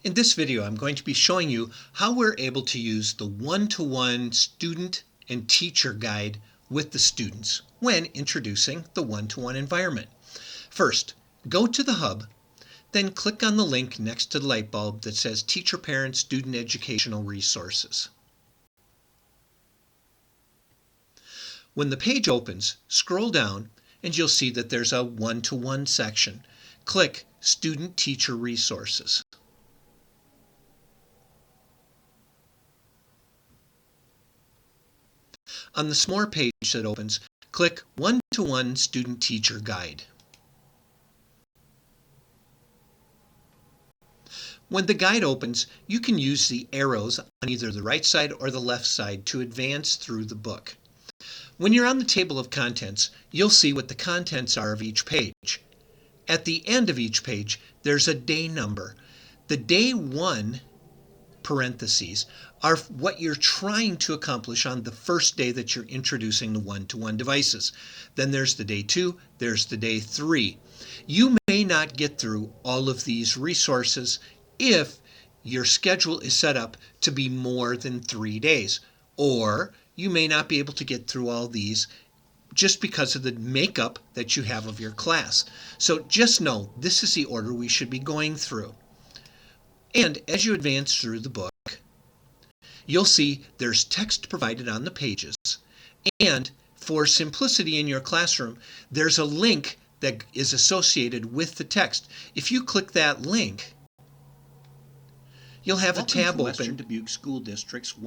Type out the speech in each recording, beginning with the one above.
In this video, I'm going to be showing you how we're able to use the one-to-one student and teacher guide with the students when introducing the one-to-one environment. First, go to the hub, then click on the link next to the light bulb that says Teacher Parent Student Educational Resources. When the page opens, scroll down and you'll see that there's a one-to-one section. Click Student Teacher Resources. On the Some More page that opens, click One-to-One Student Teacher Guide. When the guide opens, you can use the arrows on either the right side or the left side to advance through the book. When you're on the table of contents, you'll see what the contents are of each page. At the end of each page, there's a day number. The day 1 parentheses are what you're trying to accomplish on the first day that you're introducing the one-to-one devices. Then there's the day 2, there's the day 3. You may not get through all of these resources if your schedule is set up to be more than 3 days, or you may not be able to get through all these just because of the makeup that you have of your class. So just know this is the order we should be going through. And as you advance through the book, you'll see there's text provided on the pages. And for simplicity in your classroom, there's a link that is associated with the text. If you click that link, you'll have a tab open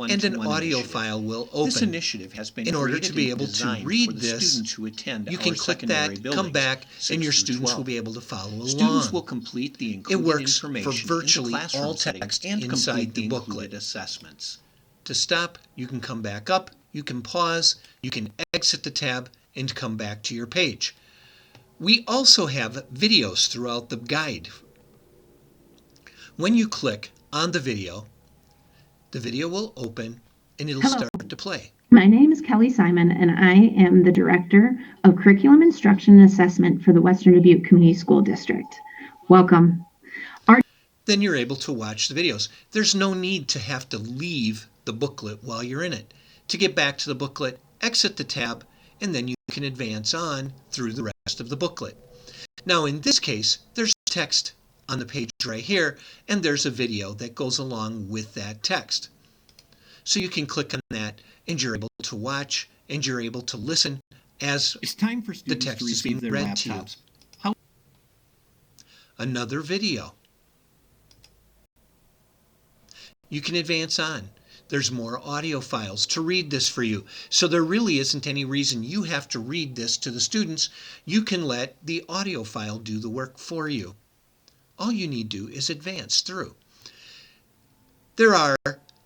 and an audio file will open. This initiative has been in order to be able to read this, who attend you can click that, come back, and your students will be able to follow along. Students will complete the included It works information for virtually in the all setting text and inside the complete booklet. assessments. To stop, you can come back up, you can pause, you can exit the tab, and come back to your page. We also have videos throughout the guide. When you click on the video will open and it'll Hello. start to play. My name is Kelly Simon, and I am the Director of Curriculum Instruction and Assessment for the Western Dubuque Community School District. Welcome. Then you're able to watch the videos. There's no need to have to leave the booklet while you're in it. To get back to the booklet, exit the tab, and then you can advance on through the rest of the booklet. Now in this case, there's text on the page right here, and there's a video that goes along with that text. So you can click on that, and you're able to watch, and you're able to listen as It's time for the students text to is being receive their read to you. laptops. Another video. You can advance on. There's more audio files to read this for you. So there really isn't any reason you have to read this to the students. You can let the audio file do the work for you. All you need to do is advance through. There are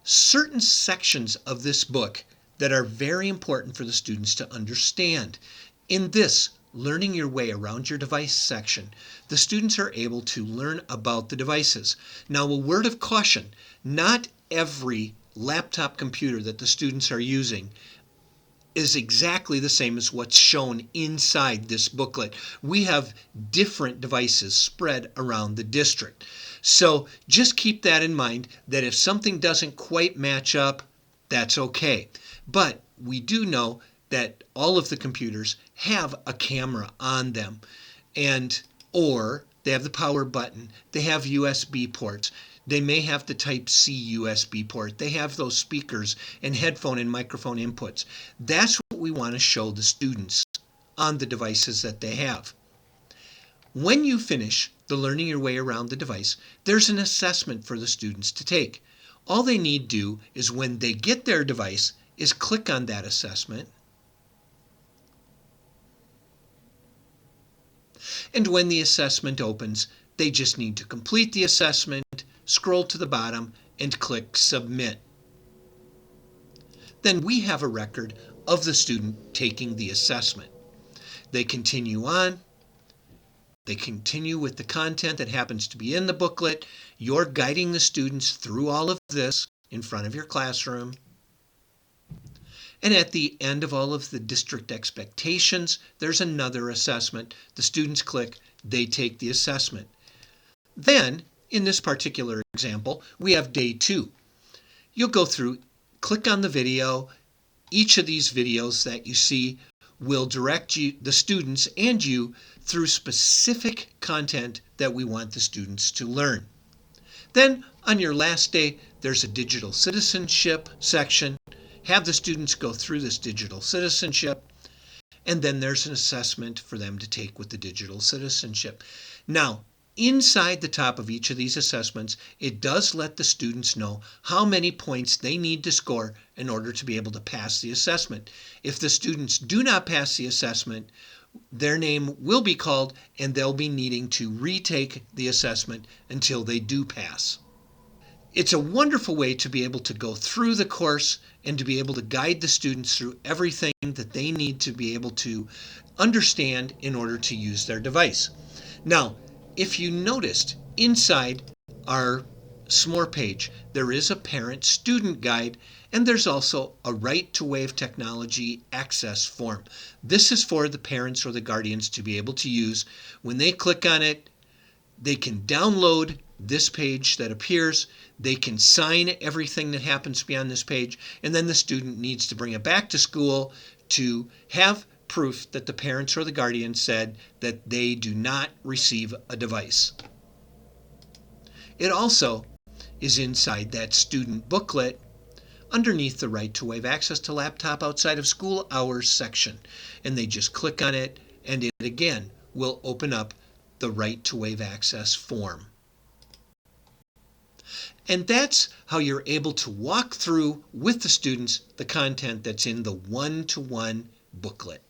certain sections of this book that are very important for the students to understand. In this Learning Your Way Around Your Device section, the students are able to learn about the devices. Now, a word of caution, not every laptop computer that the students are using is exactly the same as what's shown inside this booklet. We have different devices spread around the district. So just keep that in mind, that if something doesn't quite match up, that's okay. But we do know that all of the computers have a camera on them, or they have the power button, they have USB ports. They may have the Type-C USB port. They have those speakers and headphone and microphone inputs. That's what we want to show the students on the devices that they have. When you finish the Learning Your Way Around the Device, there's an assessment for the students to take. All they need to do is when they get their device is click on that assessment. And when the assessment opens, they just need to complete the assessment, scroll to the bottom, and click Submit. Then we have a record of the student taking the assessment. They continue on. They continue with the content that happens to be in the booklet. You're guiding the students through all of this in front of your classroom. And at the end of all of the district expectations, there's another assessment. The students click, they take the assessment. Then, in this particular example, we have day 2. You'll go through, click on the video. Each of these videos that you see will direct you, the students and you, through specific content that we want the students to learn. Then on your last day, there's a digital citizenship section. Have the students go through this digital citizenship, and then there's an assessment for them to take with the digital citizenship. Now, inside the top of each of these assessments, it does let the students know how many points they need to score in order to be able to pass the assessment. If the students do not pass the assessment, their name will be called and they'll be needing to retake the assessment until they do pass. It's a wonderful way to be able to go through the course and to be able to guide the students through everything that they need to be able to understand in order to use their device. Now, if you noticed, inside our SMORE page, there is a parent-student guide, and there's also a Right to Waive Technology access form. This is for the parents or the guardians to be able to use. When they click on it, they can download this page that appears. They can sign everything that happens beyond this page, and then the student needs to bring it back to school to have proof that the parents or the guardian said that they do not receive a device. It also is inside that student booklet underneath the Right to Waive Access to Laptop Outside of School Hours section. And they just click on it, and it again will open up the Right to Waive Access form. And that's how you're able to walk through with the students the content that's in the one-to-one booklet.